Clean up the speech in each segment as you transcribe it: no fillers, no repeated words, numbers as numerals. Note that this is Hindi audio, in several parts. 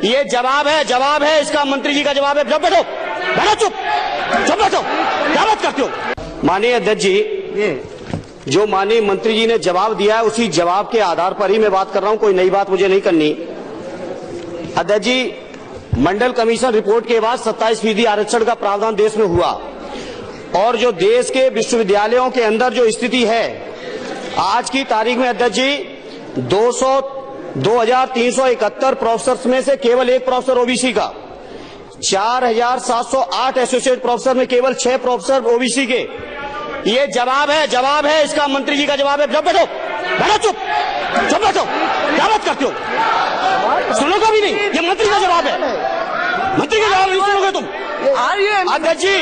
ये जवाब है इसका मंत्री जी का जवाब है। जब बैठो बैठो, चुप चुप बैठो, क्या बात करते हो। माननीय अध्यक्ष जी, जो माननीय मंत्री जी ने जवाब दिया है उसी जवाब के आधार पर ही मैं बात कर रहा हूं, कोई नई बात मुझे नहीं करनी। अध्यक्ष जी, मंडल कमीशन रिपोर्ट के बाद 27% आरक्षण का प्रावधान देश में हुआ और जो देश के विश्वविद्यालयों के अंदर जो स्थिति है आज की तारीख में अध्यक्ष जी 2371 प्रोफेसर में से केवल 1 प्रोफेसर ओबीसी का, 4708 एसोसिएट प्रोफेसर में केवल 6 प्रोफेसर ओबीसी के। ये जवाब है इसका मंत्री जी का जवाब है। जब बैठो बैठो, चुप चुप बैठो, क्या बात करते हो। सुनोगे भी नहीं, ये मंत्री का जवाब है। मंत्री का जवाब नहीं सुनोगे तुम। अध्यक्ष जी,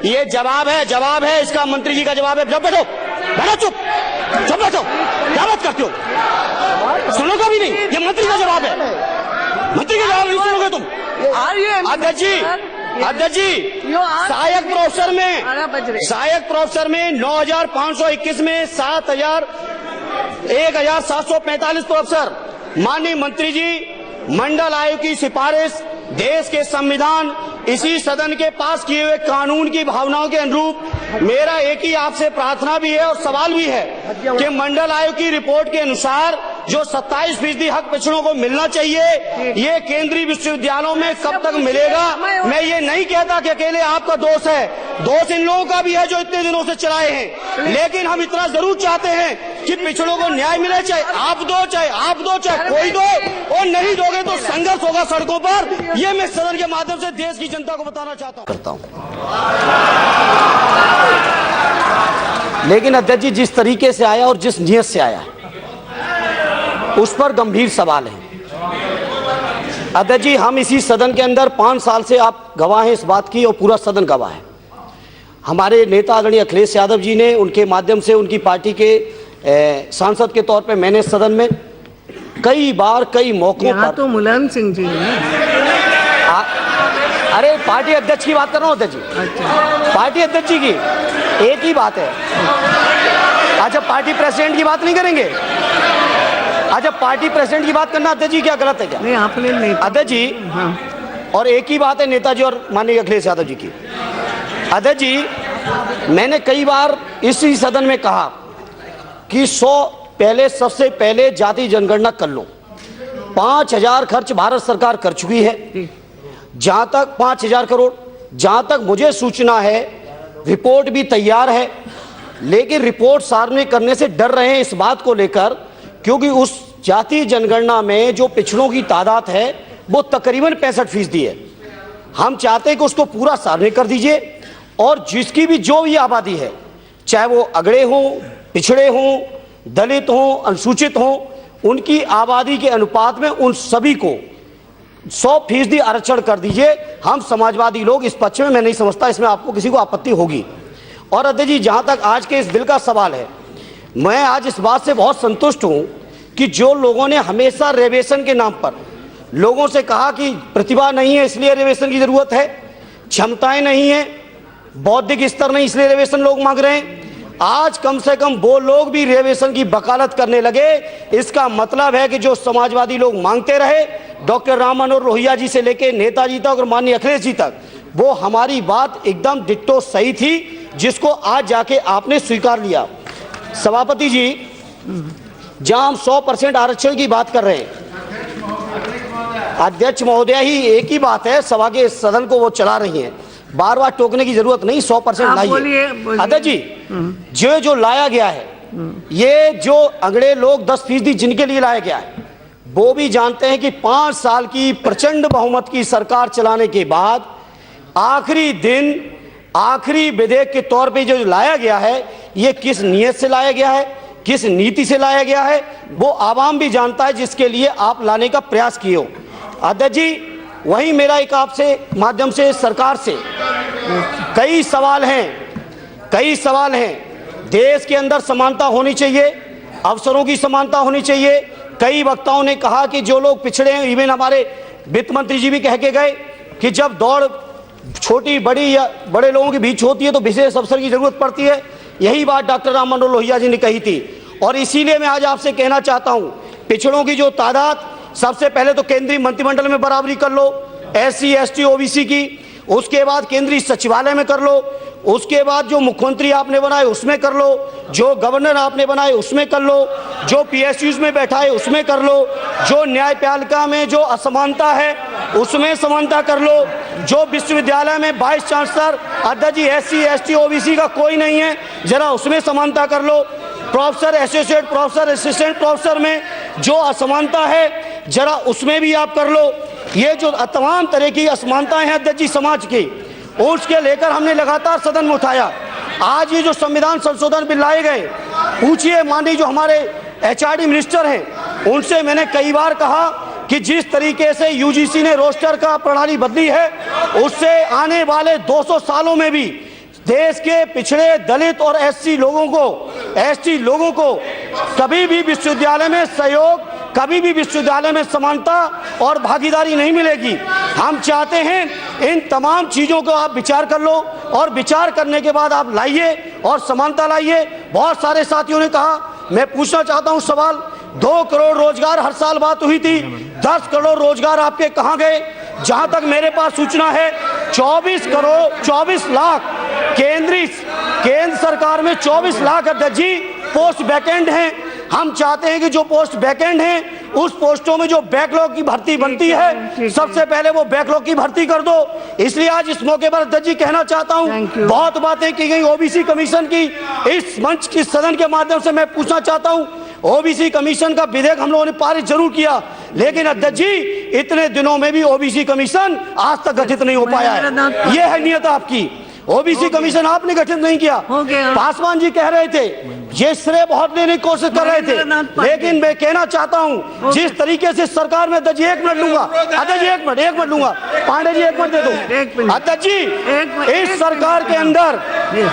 ये जवाब है इसका मंत्री जी का जवाब है। जब बैठो बैठो, चुप चुप बैठो, क्या बात करते हो। सुनोगे भी नहीं, ये मंत्री का जवाब है। मंत्री का जवाब नहीं सुनोगे तुम। अध्यक्ष जी, सहायक प्रोफेसर में 9521 में 1745 प्रोफेसर। माननीय मंत्री जी, मंडल आयोग की सिफारिश, देश के संविधान, इसी सदन के पास किए हुए कानून की भावनाओं के अनुरूप मेरा एक ही आपसे प्रार्थना भी है और सवाल भी है कि मंडल आयोग की रिपोर्ट के अनुसार जो 27% हक पिछड़ों को मिलना चाहिए, ये केंद्रीय विश्वविद्यालयों में कब तक मिलेगा। मैं ये नहीं कहता कि अकेले आपका दोष है, दोष इन लोगों का भी है जो इतने दिनों से चलाए हैं, लेकिन हम इतना जरूर चाहते हैं कि पिछड़ों को न्याय मिले, चाहे आप दो चाहे कोई दो, और नहीं दोगे तो संघर्ष होगा सड़कों पर। ये मैं सदन के माध्यम से देश की जनता को बताना चाहता हूँ। लेकिन अध्यक्ष जी, जिस तरीके से आया और जिस नियत से आया उस पर गंभीर सवाल है। अध्यक्ष जी, हम इसी सदन के अंदर 5 साल से आप गवाह हैं इस बात की और पूरा सदन गवाह है। हमारे नेता आदरणीय अखिलेश यादव जी ने, उनके माध्यम से उनकी पार्टी के सांसद के तौर पे मैंने सदन में कई बार कई मौकों पर तो मुलायम सिंह जी अरे पार्टी अध्यक्ष की बात कर रहा हूँ अध्यक्ष जी। अच्छा, पार्टी अध्यक्ष जी की एक ही बात है। अच्छा, पार्टी प्रेसिडेंट की बात नहीं करेंगे। अच्छा, पार्टी प्रेसिडेंट की बात करना अध्यक्ष जी क्या गलत है क्या? नहीं, आपने नहीं अध्यक्ष जी। हाँ। और एक ही बात है नेताजी और माननीय अखिलेश यादव जी की। अध्यक्ष जी, मैंने कई बार इसी सदन में कहा कि सबसे पहले जाति जनगणना कर लो। 5000 खर्च भारत सरकार कर चुकी है, जहां तक 5000 करोड़, जहां तक मुझे सूचना है रिपोर्ट भी तैयार है, लेकिन रिपोर्ट सार्वजनिक करने से डर रहे हैं इस बात को लेकर, क्योंकि उस जाति जनगणना में जो पिछड़ों की तादाद है वो तकरीबन 65% है। हम चाहते हैं कि उसको पूरा सार्वजनिक कर दीजिए और जिसकी भी जो भी आबादी है, चाहे वो अगड़े हों, पिछड़े हों, दलित हों, अनुसूचित हों, उनकी आबादी के अनुपात में उन सभी को 100% आरक्षण कर दीजिए। हम समाजवादी लोग इस पक्ष में, मैं नहीं समझता इसमें आपको किसी को आपत्ति होगी। और अध्यक्ष जी, जहां तक आज के इस बिल का सवाल है, मैं आज इस बात से बहुत संतुष्ट हूं कि जो लोगों ने हमेशा रिजर्वेशन के नाम पर लोगों से कहा कि प्रतिभा नहीं है इसलिए रिजर्वेशन की जरूरत है, क्षमताएं नहीं है, बौद्धिक स्तर नहीं इसलिए रिजर्वेशन लोग मांग रहे हैं, आज कम से कम वो लोग भी रिजर्वेशन की वकालत करने लगे। इसका मतलब है कि जो समाजवादी लोग मांगते रहे, डॉक्टर राम मनोहर लोहिया जी से लेकर नेताजी तक और माननीय अखिलेश जी तक, वो हमारी बात एकदम डिट्टो सही थी, जिसको आज जाके आपने स्वीकार लिया। सभापति जी, जहां हम 100% आरक्षण की बात कर रहे हैं, अध्यक्ष महोदया ही एक ही बात है, सभा के सदन को वो चला रही हैं, बार बार टोकने की जरूरत नहीं, 100% लाइए। अध्यक्ष जी, जो लाया गया है, ये जो अगड़े लोग 10% जिनके लिए लाया गया है, वो भी जानते हैं कि 5 साल की प्रचंड बहुमत की सरकार चलाने के बाद आखिरी दिन, आखिरी विधेयक के तौर पे जो लाया गया है, ये किस नियत से लाया गया है, किस नीति से लाया गया है, वो आवाम भी जानता है, जिसके लिए आप लाने का प्रयास किए हो। अध्यक्ष जी, वही मेरा एक आपसे माध्यम से सरकार से कई सवाल हैं। देश के अंदर समानता होनी चाहिए, अवसरों की समानता होनी चाहिए। कई वक्ताओं ने कहा कि जो लोग पिछड़े हैं, इवन हमारे वित्त मंत्री जी भी कह के गए कि जब दौड़ छोटी बड़ी या बड़े लोगों के बीच होती है तो विशेष अवसर की जरूरत पड़ती है। यही बात डॉक्टर राम मनोहर लोहिया जी ने कही थी, और इसीलिए मैं आज आपसे कहना चाहता हूं, पिछड़ों की जो तादाद सबसे पहले तो केंद्रीय मंत्रिमंडल में बराबरी कर लो SC ST OBC की, उसके बाद केंद्रीय सचिवालय में कर लो, उसके बाद जो मुख्यमंत्री आपने बनाए उसमें कर लो, जो गवर्नर आपने बनाए उसमें कर लो, जो PSUs में बैठाए उसमें कर लो, जो न्यायपालिका में जो असमानता है उसमें समानता कर लो, जो विश्वविद्यालय में वाइस चांसलर अध्यक्ष जी SC ST OBC का कोई नहीं है जरा उसमें समानता कर लो, professor associate professor assistant professor में जो असमानता है जरा उसमें भी आप कर लो। ये जो तमाम तरह की असमानताएं हैं अध्यक्ष जी समाज की, उसके लेकर हमने लगातार सदन में उठाया। आज ये जो संविधान संशोधन बिल लाए गए, पूछिए माननीय जो हमारे HRD मिनिस्टर हैं उनसे मैंने कई बार कहा कि जिस तरीके से UGC ने रोस्टर का प्रणाली बदली है उससे आने वाले 200 सालों में भी देश के पिछड़े दलित और SC लोगों को ST लोगों को कभी भी विश्वविद्यालय में सहयोग, कभी भी विश्वविद्यालय में समानता और भागीदारी नहीं मिलेगी। हम चाहते हैं इन तमाम चीज़ों को आप विचार कर लो और विचार करने के बाद आप लाइए और समानता लाइए। बहुत सारे साथियों ने कहा, मैं पूछना चाहता हूं सवाल, 2 करोड़ रोजगार हर साल बात हुई थी, 10 करोड़ रोजगार आपके कहां गए? जहां तक मेरे पास सूचना है 24 लाख केंद्र सरकार में 24 लाख अध्यक्ष जी पोस्ट वैकेंट हैं। हम चाहते हैं कि जो पोस्ट वैकेंट हैं उस पोस्टों में जो बैकलॉग की भर्ती बनती है सबसे पहले वो बैकलॉग की भर्ती कर दो। इसलिए आज इस मौके पर अध्यक्ष जी कहना चाहता हूं, बहुत बातें की गई OBC कमीशन की, इस मंच की सदन के माध्यम से मैं पूछना चाहता हूं, OBC कमीशन का विधेयक हम लोगों ने पारित जरूर किया, लेकिन अध्यक्ष जी इतने दिनों में भी OBC कमीशन आज तक गठित नहीं हो पाया है। ये है नियत आपकी। OBC कमीशन आपने गठित नहीं किया। पासवान जी कह रहे थे ये श्रेय बहुत लेने की कोशिश कर रहे थे, लेकिन मैं कहना चाहता हूं जिस तरीके से सरकार में अध्यक्ष जी 1 मिनट लूंगा, अध्यक्ष जी 1 मिनट लूंगा, पांडे जी 1 मिनट दे दो। अध्यक्ष जी इस सरकार के अंदर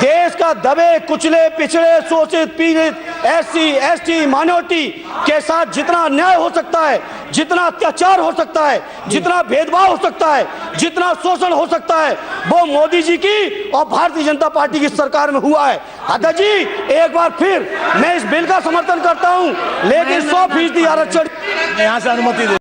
देश का दबे कुचले पिछड़े शोषित पीड़ित SC ST माइनॉरिटी के साथ जितना अन्याय हो सकता है, जितना अत्याचार हो सकता है, जितना भेदभाव हो सकता है, जितना शोषण हो सकता है, वो मोदी जी की और भारतीय जनता पार्टी की सरकार में हुआ है। अध्यक्ष जी एक बार फिर मैं इस बिल का समर्थन करता हूं, लेकिन 100% आरक्षण यहाँ से अनुमति दे।